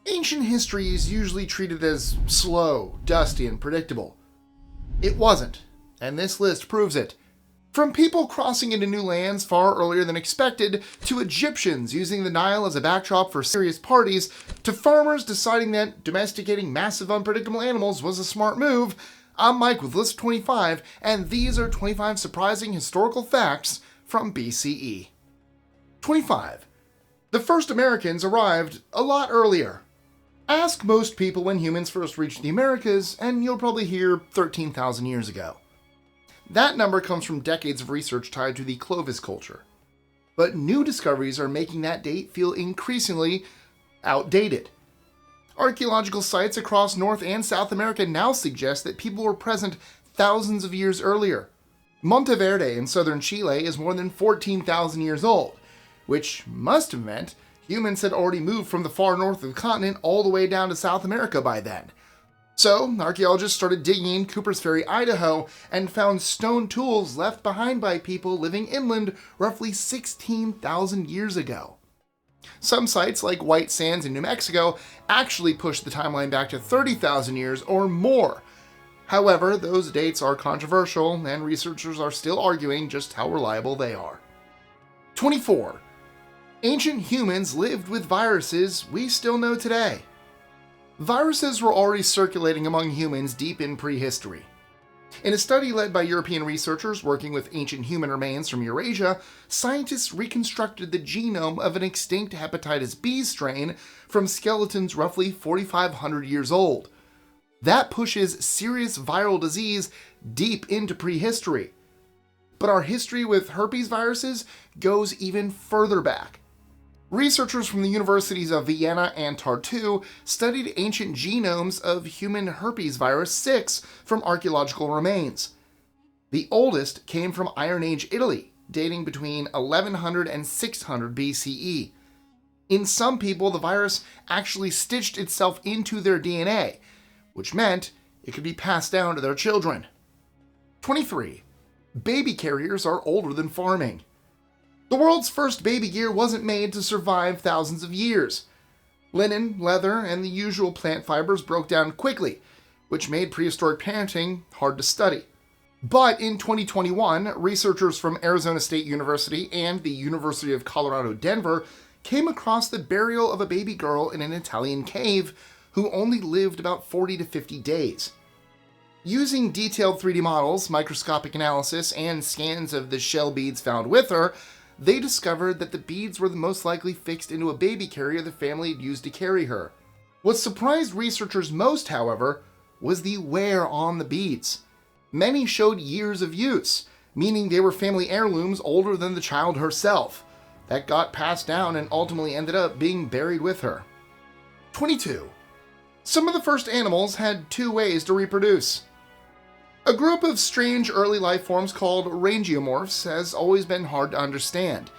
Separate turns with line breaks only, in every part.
Ancient history is usually treated as slow, dusty, and predictable. It wasn't, and this list proves it. From people crossing into new lands far earlier than expected, to Egyptians using the Nile as a backdrop for serious parties, to farmers deciding that domesticating massive unpredictable animals was a smart move, I'm Mike with List 25, and these are 25 surprising historical facts from BCE. 25. The first Americans arrived a lot earlier. Ask most people when humans first reached the Americas, and you'll probably hear 13,000 years ago. That number comes from decades of research tied to the Clovis culture. But new discoveries are making that date feel increasingly outdated. Archaeological sites across North and South America now suggest that people were present thousands of years earlier. Monteverde in southern Chile is more than 14,000 years old, which must have meant humans had already moved from the far north of the continent all the way down to South America by then. So, archaeologists started digging in Cooper's Ferry, Idaho, and found stone tools left behind by people living inland roughly 16,000 years ago. Some sites, like White Sands in New Mexico, actually push the timeline back to 30,000 years or more. However, those dates are controversial, and researchers are still arguing just how reliable they are. 24. Ancient humans lived with viruses we still know today. Viruses were already circulating among humans deep in prehistory. In a study led by European researchers working with ancient human remains from Eurasia, scientists reconstructed the genome of an extinct hepatitis B strain from skeletons roughly 4,500 years old. That pushes serious viral disease deep into prehistory. But our history with herpes viruses goes even further back. Researchers from the universities of Vienna and Tartu studied ancient genomes of human herpes virus 6 from archaeological remains. The oldest came from Iron Age Italy, dating between 1100 and 600 BCE. In some people, the virus actually stitched itself into their DNA, which meant it could be passed down to their children. 23. Baby carriers are older than farming. The world's first baby gear wasn't made to survive thousands of years. Linen, leather, and the usual plant fibers broke down quickly, which made prehistoric parenting hard to study. But in 2021, researchers from Arizona State University and the University of Colorado Denver came across the burial of a baby girl in an Italian cave who only lived about 40 to 50 days. Using detailed 3D models, microscopic analysis, and scans of the shell beads found with her, they discovered that the beads were the most likely fixed into a baby carrier the family had used to carry her. What surprised researchers most, however, was the wear on the beads. Many showed years of use, meaning they were family heirlooms older than the child herself, that got passed down and ultimately ended up being buried with her. 22. Some of the first animals had two ways to reproduce. A group of strange early life forms called rangeomorphs has always been hard to understand.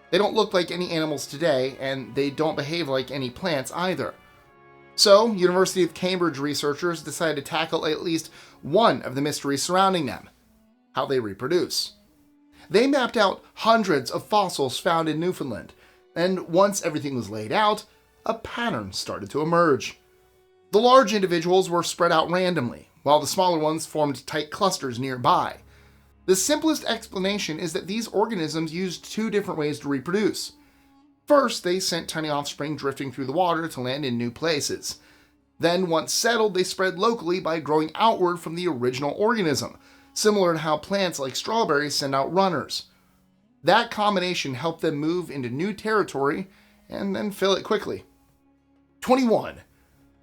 They don't look like any animals today, and they don't behave like any plants either. So, University of Cambridge researchers decided to tackle at least one of the mysteries surrounding them: how they reproduce. They mapped out hundreds of fossils found in Newfoundland, and once everything was laid out, a pattern started to emerge. The large individuals were spread out randomly, while the smaller ones formed tight clusters nearby. The simplest explanation is that these organisms used two different ways to reproduce. First, they sent tiny offspring drifting through the water to land in new places. Then, once settled, they spread locally by growing outward from the original organism, similar to how plants like strawberries send out runners. That combination helped them move into new territory and then fill it quickly. 21.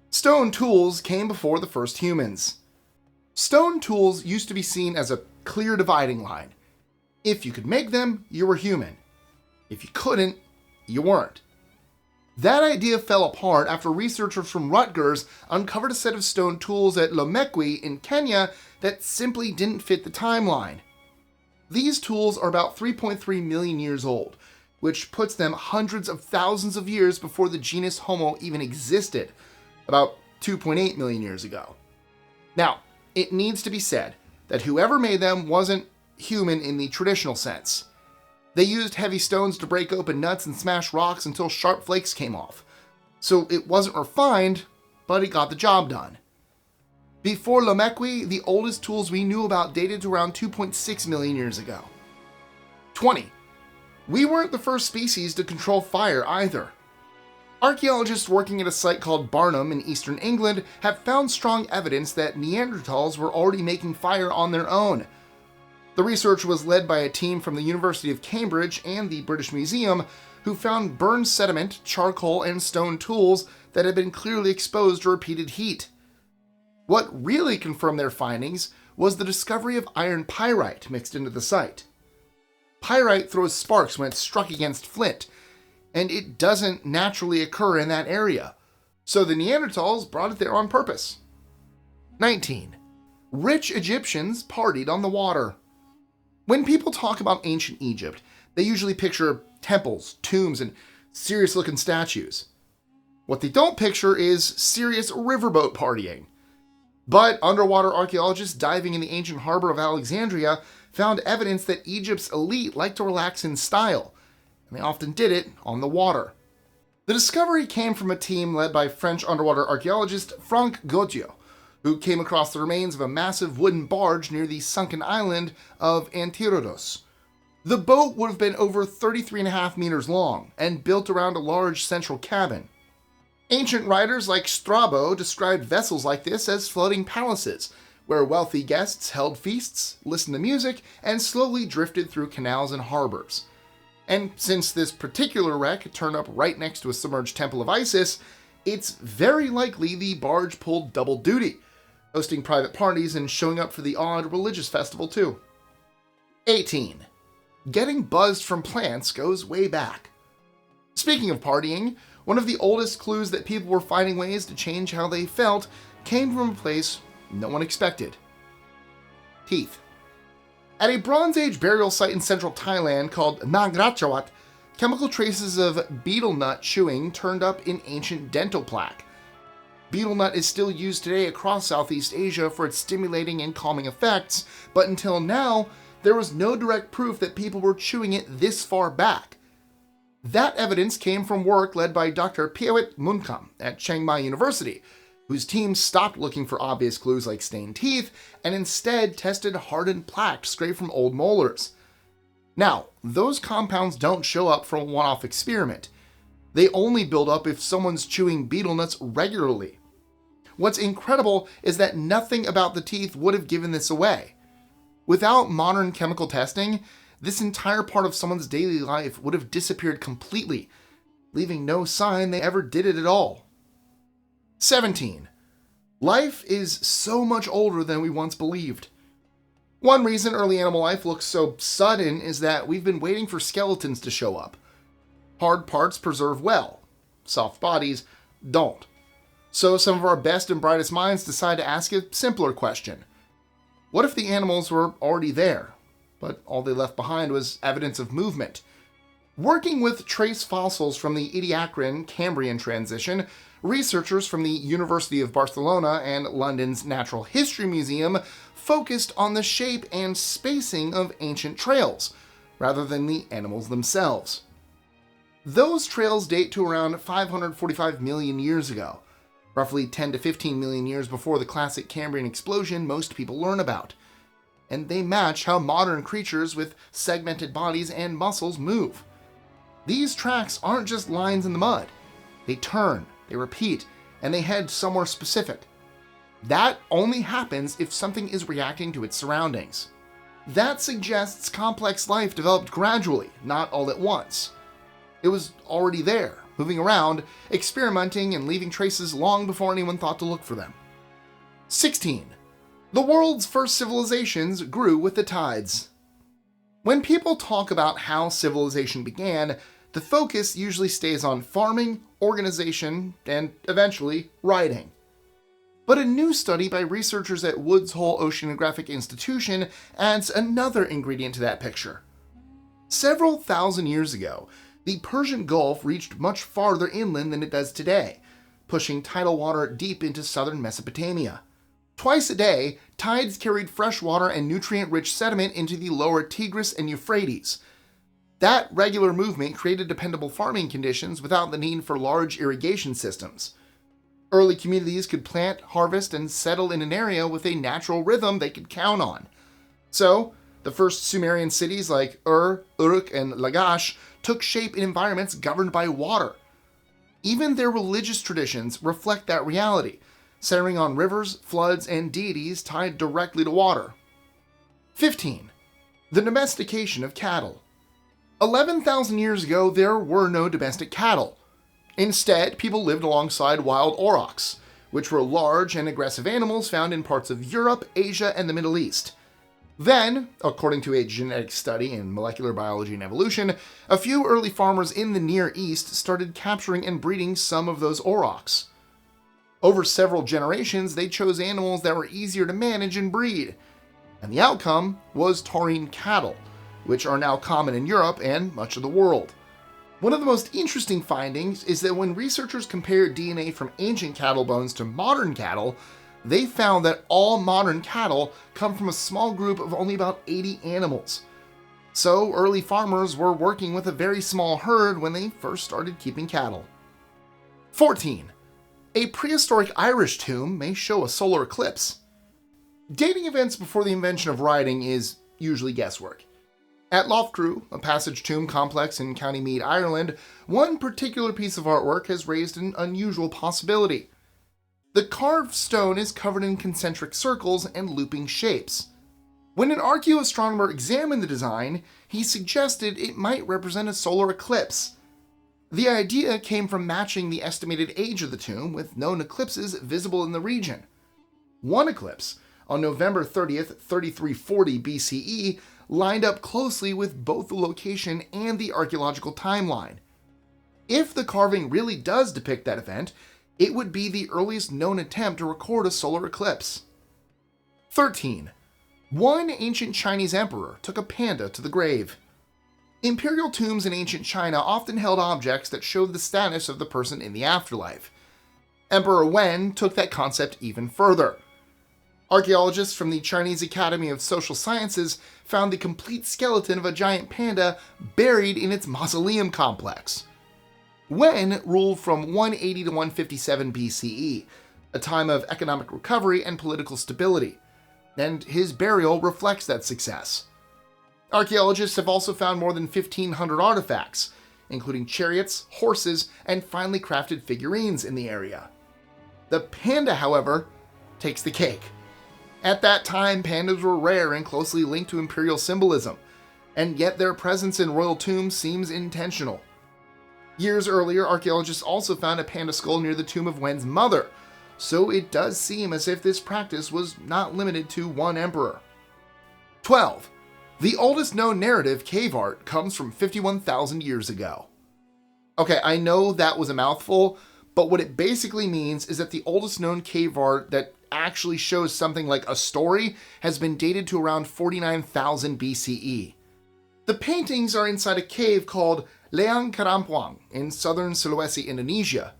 Stone tools came before the first humans. Stone tools used to be seen as a clear dividing line. If you could make them, you were human. If you couldn't, you weren't. That idea fell apart after researchers from Rutgers uncovered a set of stone tools at Lomekwi in Kenya that simply didn't fit the timeline. These tools are about 3.3 million years old, which puts them hundreds of thousands of years before the genus Homo even existed, about 2.8 million years ago. Now, it needs to be said that whoever made them wasn't human in the traditional sense. They used heavy stones to break open nuts and smash rocks until sharp flakes came off. So it wasn't refined, but it got the job done. Before Lomekwi, the oldest tools we knew about dated to around 2.6 million years ago. 20. We weren't the first species to control fire either. Archaeologists working at a site called Barnard in eastern England have found strong evidence that Neanderthals were already making fire on their own. The research was led by a team from the University of Cambridge and the British Museum, who found burned sediment, charcoal, and stone tools that had been clearly exposed to repeated heat. What really confirmed their findings was the discovery of iron pyrite mixed into the site. Pyrite throws sparks when it's struck against flint, and it doesn't naturally occur in that area, so the Neanderthals brought it there on purpose. 19. Rich Egyptians partied on the water. When people talk about ancient Egypt, they usually picture temples, tombs, and serious-looking statues. What they don't picture is serious riverboat partying. But underwater archaeologists diving in the ancient harbor of Alexandria found evidence that Egypt's elite liked to relax in style, and they often did it on the water. The discovery came from a team led by French underwater archaeologist Franck Godiot, who came across the remains of a massive wooden barge near the sunken island of Antirodos. The boat would have been over 33.5 meters long and built around a large central cabin. Ancient writers like Strabo described vessels like this as floating palaces, where wealthy guests held feasts, listened to music, and slowly drifted through canals and harbors. And since this particular wreck turned up right next to a submerged temple of Isis, it's very likely the barge pulled double duty, hosting private parties and showing up for the odd religious festival too. 18. Getting buzzed from plants goes way back. Speaking of partying, one of the oldest clues that people were finding ways to change how they felt came from a place no one expected. Teeth. At a Bronze Age burial site in central Thailand called Nang Ratchawat, chemical traces of betel nut chewing turned up in ancient dental plaque. Betel nut is still used today across Southeast Asia for its stimulating and calming effects, but until now, there was no direct proof that people were chewing it this far back. That evidence came from work led by Dr. Piawit Munkam at Chiang Mai University, whose team stopped looking for obvious clues like stained teeth and instead tested hardened plaque scraped from old molars. Now, those compounds don't show up from a one-off experiment. They only build up if someone's chewing betel nuts regularly. What's incredible is that nothing about the teeth would have given this away. Without modern chemical testing, this entire part of someone's daily life would have disappeared completely, leaving no sign they ever did it at all. 17. Life is so much older than we once believed. One reason early animal life looks so sudden is that we've been waiting for skeletons to show up. Hard parts preserve well, soft bodies don't. So some of our best and brightest minds decide to ask a simpler question. What if the animals were already there, but all they left behind was evidence of movement? Working with trace fossils from the Ediacaran-Cambrian transition, researchers from the University of Barcelona and London's Natural History Museum focused on the shape and spacing of ancient trails, rather than the animals themselves. Those trails date to around 545 million years ago, roughly 10 to 15 million years before the classic Cambrian explosion most people learn about. And they match how modern creatures with segmented bodies and muscles move. These tracks aren't just lines in the mud. They turn, they repeat, and they head somewhere specific. That only happens if something is reacting to its surroundings. That suggests complex life developed gradually, not all at once. It was already there, moving around, experimenting, and leaving traces long before anyone thought to look for them. 16. The world's first civilizations grew with the tides. When people talk about how civilization began, the focus usually stays on farming, organization, and eventually writing. But a new study by researchers at Woods Hole Oceanographic Institution adds another ingredient to that picture. Several thousand years ago, the Persian Gulf reached much farther inland than it does today, pushing tidal water deep into southern Mesopotamia. Twice a day, tides carried fresh water and nutrient-rich sediment into the lower Tigris and Euphrates. That regular movement created dependable farming conditions without the need for large irrigation systems. Early communities could plant, harvest, and settle in an area with a natural rhythm they could count on. So, the first Sumerian cities like Uruk, and Lagash took shape in environments governed by water. Even their religious traditions reflect that reality, centering on rivers, floods, and deities tied directly to water. 15. The domestication of cattle. 11,000 years ago, there were no domestic cattle. Instead, people lived alongside wild aurochs, which were large and aggressive animals found in parts of Europe, Asia, and the Middle East. Then, according to a genetic study in molecular biology and evolution, a few early farmers in the Near East started capturing and breeding some of those aurochs. Over several generations, they chose animals that were easier to manage and breed, and the outcome was taurine cattle, which are now common in Europe and much of the world. One of the most interesting findings is that when researchers compared DNA from ancient cattle bones to modern cattle, they found that all modern cattle come from a small group of only about 80 animals. So early farmers were working with a very small herd when they first started keeping cattle. 14. A prehistoric Irish tomb may show a solar eclipse. Dating events before the invention of writing is usually guesswork. At Loughcrew, a passage tomb complex in County Meath, Ireland, one particular piece of artwork has raised an unusual possibility. The carved stone is covered in concentric circles and looping shapes. When an archaeoastronomer examined the design, he suggested it might represent a solar eclipse. The idea came from matching the estimated age of the tomb with known eclipses visible in the region. One eclipse, on November 30th, 3340 BCE, lined up closely with both the location and the archaeological timeline. If the carving really does depict that event, it would be the earliest known attempt to record a solar eclipse. 13. One ancient Chinese emperor took a panda to the grave. Imperial tombs in ancient China often held objects that showed the status of the person in the afterlife. Emperor Wen took that concept even further. Archaeologists from the Chinese Academy of Social Sciences found the complete skeleton of a giant panda buried in its mausoleum complex. Wen ruled from 180 to 157 BCE, a time of economic recovery and political stability, and his burial reflects that success. Archaeologists have also found more than 1,500 artifacts, including chariots, horses, and finely crafted figurines in the area. The panda, however, takes the cake. At that time, pandas were rare and closely linked to imperial symbolism, and yet their presence in royal tombs seems intentional. Years earlier, archaeologists also found a panda skull near the tomb of Wen's mother, so it does seem as if this practice was not limited to one emperor. 12. The oldest known narrative cave art comes from 51,000 years ago. Okay, I know that was a mouthful, but what it basically means is that the oldest known cave art that actually shows something like a story has been dated to around 49,000 BCE. The paintings are inside a cave called Leang Karampuang in southern Sulawesi, Indonesia.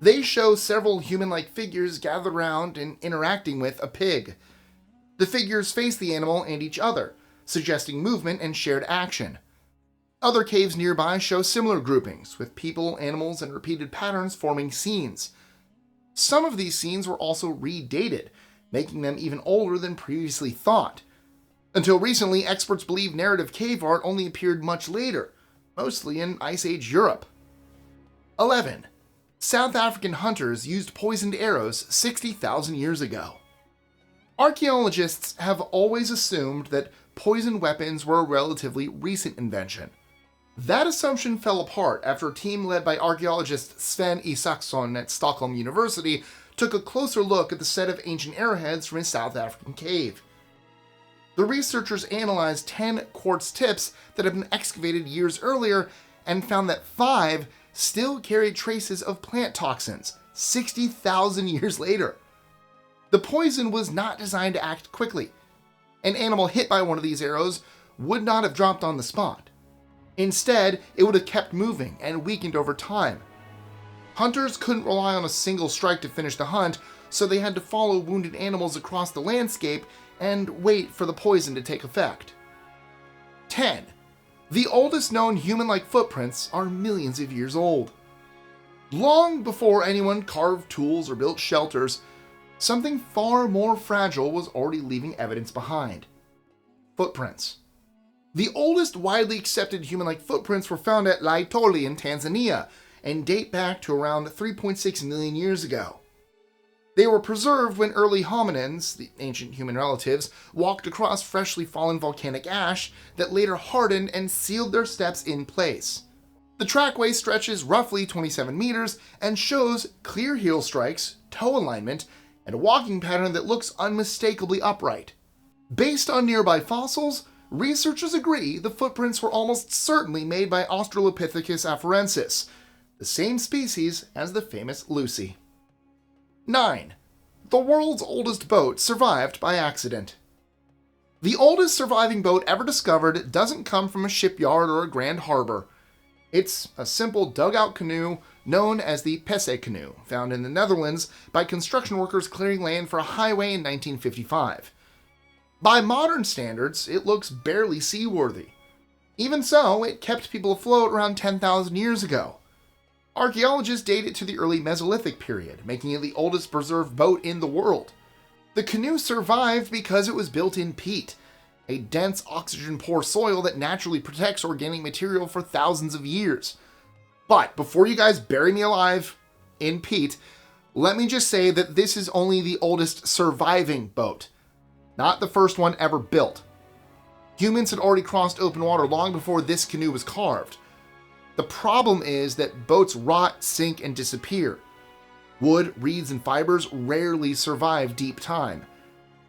They show several human-like figures gathered around and interacting with a pig. The figures face the animal and each other, suggesting movement and shared action. Other caves nearby show similar groupings, with people, animals, and repeated patterns forming scenes. Some of these scenes were also redated, making them even older than previously thought. Until recently, experts believe narrative cave art only appeared much later, mostly in Ice Age Europe. 11. South African hunters used poisoned arrows 60,000 years ago. Archaeologists have always assumed that poisoned weapons were a relatively recent invention. That assumption fell apart after a team led by archaeologist Sven Isaksson at Stockholm University took a closer look at the set of ancient arrowheads from a South African cave. The researchers analyzed 10 quartz tips that had been excavated years earlier and found that 5 still carried traces of plant toxins 60,000 years later. The poison was not designed to act quickly. An animal hit by one of these arrows would not have dropped on the spot. Instead, it would have kept moving and weakened over time. Hunters couldn't rely on a single strike to finish the hunt, so they had to follow wounded animals across the landscape and wait for the poison to take effect. 10. The oldest known human-like footprints are millions of years old. Long before anyone carved tools or built shelters, something far more fragile was already leaving evidence behind. Footprints. The oldest widely accepted human-like footprints were found at Laetoli in Tanzania and date back to around 3.6 million years ago. They were preserved when early hominins, the ancient human relatives, walked across freshly fallen volcanic ash that later hardened and sealed their steps in place. The trackway stretches roughly 27 meters and shows clear heel strikes, toe alignment, and a walking pattern that looks unmistakably upright. Based on nearby fossils, researchers agree the footprints were almost certainly made by Australopithecus afarensis, the same species as the famous Lucy. 9. The world's oldest boat survived by accident. The oldest surviving boat ever discovered doesn't come from a shipyard or a grand harbor. It's a simple dugout canoe known as the Pesse canoe, found in the Netherlands by construction workers clearing land for a highway in 1955. By modern standards, it looks barely seaworthy. Even so, it kept people afloat around 10,000 years ago. Archaeologists date it to the early Mesolithic period, making it the oldest preserved boat in the world. The canoe survived because it was built in peat, a dense oxygen-poor soil that naturally protects organic material for thousands of years. But before you guys bury me alive in peat, let me just say that this is only the oldest surviving boat, not the first one ever built. Humans had already crossed open water long before this canoe was carved. The problem is that boats rot, sink, and disappear. Wood, reeds, and fibers rarely survive deep time.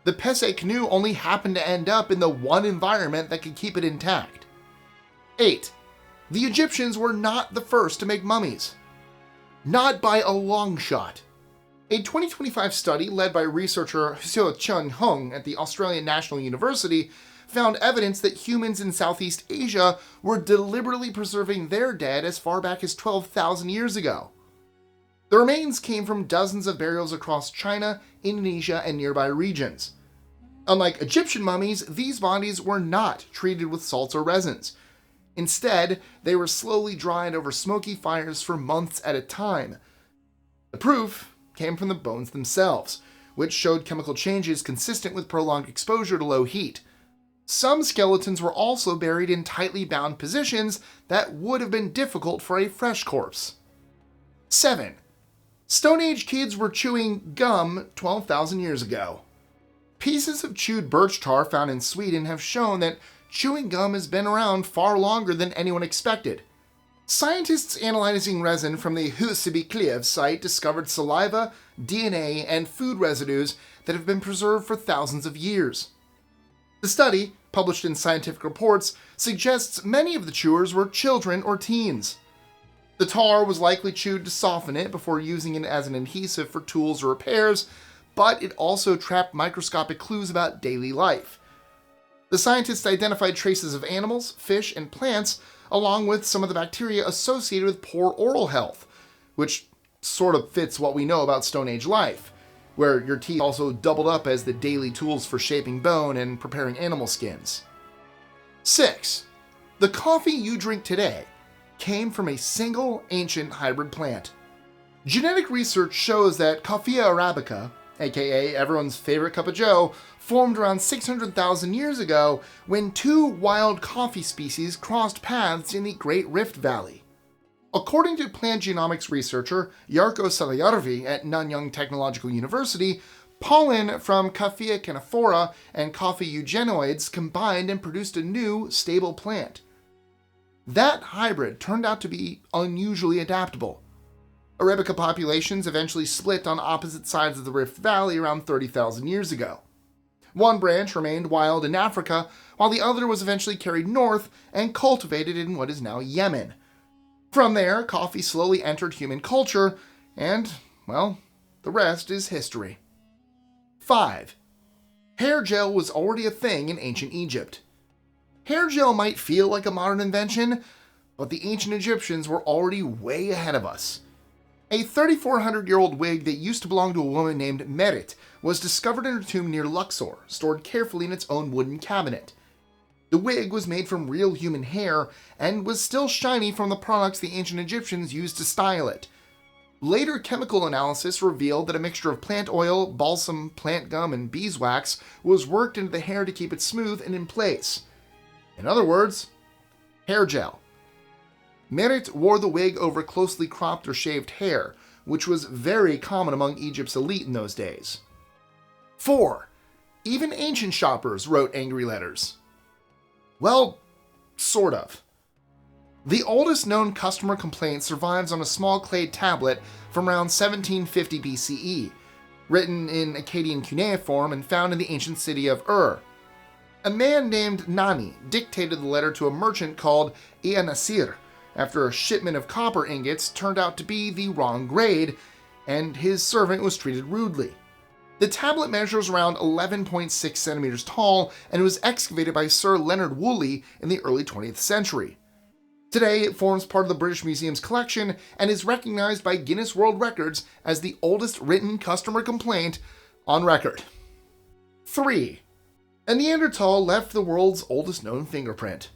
The Pesse canoe only happened to end up in the one environment that could keep it intact. 8. The Egyptians were not the first to make mummies. Not by a long shot. A 2025 study led by researcher Xiao Chun Hung at the Australian National University found evidence that humans in Southeast Asia were deliberately preserving their dead as far back as 12,000 years ago. The remains came from dozens of burials across China, Indonesia, and nearby regions. Unlike Egyptian mummies, these bodies were not treated with salts or resins. Instead, they were slowly dried over smoky fires for months at a time. The proof came from the bones themselves, which showed chemical changes consistent with prolonged exposure to low heat. Some skeletons were also buried in tightly bound positions that would have been difficult for a fresh corpse. 7. Stone Age kids were chewing gum 12,000 years ago. Pieces of chewed birch tar found in Sweden have shown that chewing gum has been around far longer than anyone expected. Scientists analyzing resin from the Hestie site discovered saliva, DNA, and food residues that have been preserved for thousands of years. The study, published in Scientific Reports, suggests many of the chewers were children or teens. The tar was likely chewed to soften it before using it as an adhesive for tools or repairs, but it also trapped microscopic clues about daily life. The scientists identified traces of animals, fish, and plants, along with some of the bacteria associated with poor oral health, which sort of fits what we know about Stone Age life, where your teeth also doubled up as the daily tools for shaping bone and preparing animal skins. 6. The coffee you drink today came from a single ancient hybrid plant. Genetic research shows that Coffea arabica, aka everyone's favorite cup of joe, formed around 600,000 years ago when two wild coffee species crossed paths in the Great Rift Valley. According to plant genomics researcher Jarkko Salijärvi at Nanyang Technological University, pollen from Coffea canephora and coffee eugenoids combined and produced a new, stable plant. That hybrid turned out to be unusually adaptable. Arabica populations eventually split on opposite sides of the Rift Valley around 30,000 years ago. One branch remained wild in Africa, while the other was eventually carried north and cultivated in what is now Yemen. From there, coffee slowly entered human culture, and, well, the rest is history. 5. Hair gel was already a thing in ancient Egypt. Hair gel might feel like a modern invention, but the ancient Egyptians were already way ahead of us. A 3,400-year-old wig that used to belong to a woman named Merit was discovered in her tomb near Luxor, stored carefully in its own wooden cabinet. The wig was made from real human hair and was still shiny from the products the ancient Egyptians used to style it. Later chemical analysis revealed that a mixture of plant oil, balsam, plant gum, and beeswax was worked into the hair to keep it smooth and in place. In other words, hair gel. Meteorite wore the wig over closely cropped or shaved hair, which was very common among Egypt's elite in those days. 4. Even ancient shoppers wrote angry letters. Well, sort of. The oldest known customer complaint survives on a small clay tablet from around 1750 BCE, written in Akkadian cuneiform and found in the ancient city of Ur. A man named Nani dictated the letter to a merchant called Nasir after a shipment of copper ingots turned out to be the wrong grade, and his servant was treated rudely. The tablet measures around 11.6 centimeters tall and was excavated by Sir Leonard Woolley in the early 20th century. Today, it forms part of the British Museum's collection and is recognized by Guinness World Records as the oldest written customer complaint on record. 3. A Neanderthal left the world's oldest known fingerprint.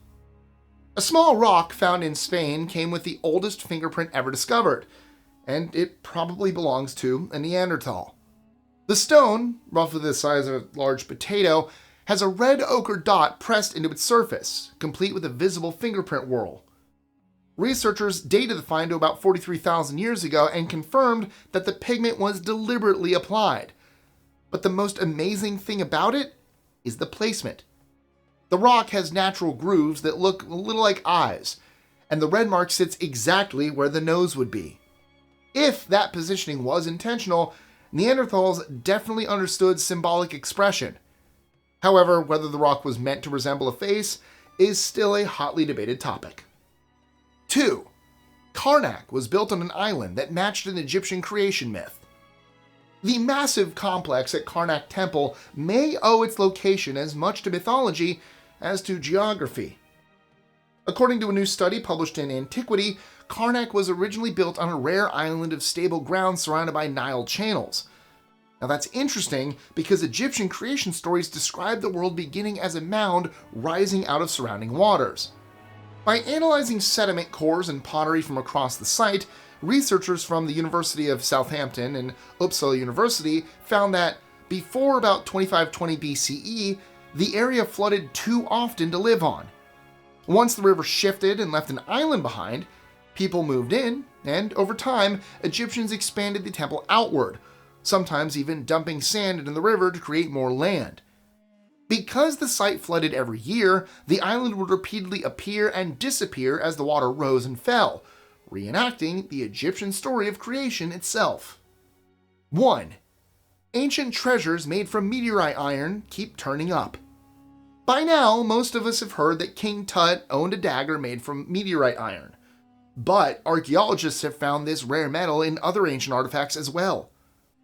A small rock found in Spain came with the oldest fingerprint ever discovered, and it probably belongs to a Neanderthal. The stone, roughly the size of a large potato, has a red ochre dot pressed into its surface, complete with a visible fingerprint whorl. Researchers dated the find to about 43,000 years ago and confirmed that the pigment was deliberately applied. But the most amazing thing about it is the placement. The rock has natural grooves that look a little like eyes, and the red mark sits exactly where the nose would be. If that positioning was intentional, Neanderthals definitely understood symbolic expression. However, whether the rock was meant to resemble a face is still a hotly debated topic. 2. Karnak was built on an island that matched an Egyptian creation myth. The massive complex at Karnak Temple may owe its location as much to mythology as to geography. According to a new study published in Antiquity, Karnak was originally built on a rare island of stable ground surrounded by Nile channels. Now that's interesting because Egyptian creation stories describe the world beginning as a mound rising out of surrounding waters. By analyzing sediment cores and pottery from across the site, researchers from the University of Southampton and Uppsala University found that before about 2520 BCE, the area flooded too often to live on. Once the river shifted and left an island behind, people moved in, and over time, Egyptians expanded the temple outward, sometimes even dumping sand into the river to create more land. Because the site flooded every year, the island would repeatedly appear and disappear as the water rose and fell, reenacting the Egyptian story of creation itself. 1. Ancient treasures made from meteorite iron keep turning up. By now, most of us have heard that King Tut owned a dagger made from meteorite iron. But archaeologists have found this rare metal in other ancient artifacts as well.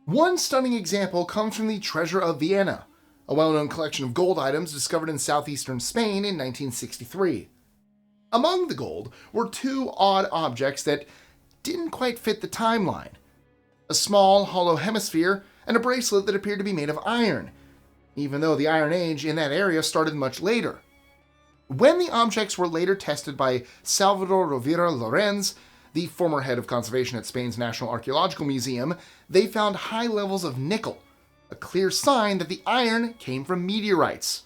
One stunning example comes from the Treasure of Vienna, a well-known collection of gold items discovered in southeastern Spain in 1963. Among the gold were two odd objects that didn't quite fit the timeline: a small, hollow hemisphere and a bracelet that appeared to be made of iron, even though the Iron Age in that area started much later. When the objects were later tested by Salvador Rovira Lorenz, the former head of conservation at Spain's National Archaeological Museum, they found high levels of nickel, a clear sign that the iron came from meteorites.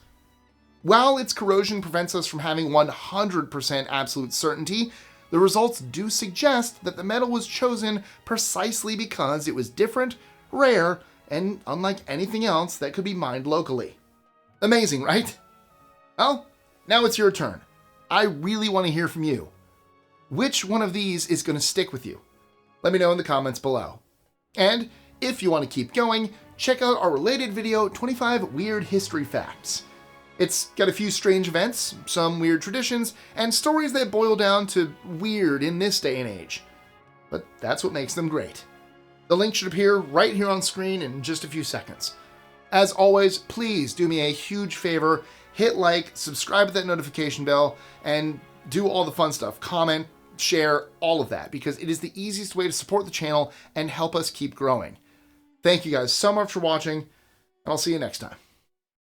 While its corrosion prevents us from having 100% absolute certainty, the results do suggest that the metal was chosen precisely because it was different, rare, and unlike anything else that could be mined locally. Amazing, right? Well, now it's your turn. I really want to hear from you. Which one of these is going to stick with you? Let me know in the comments below. And if you want to keep going, check out our related video, 25 Weird History Facts. It's got a few strange events, some weird traditions, and stories that boil down to weird in this day and age. But that's what makes them great. The link should appear right here on screen in just a few seconds. As always, please do me a huge favor, hit like, subscribe to that notification bell, and do all the fun stuff. Comment, share, all of that, because it is the easiest way to support the channel and help us keep growing. Thank you guys so much for watching, and I'll see you next time.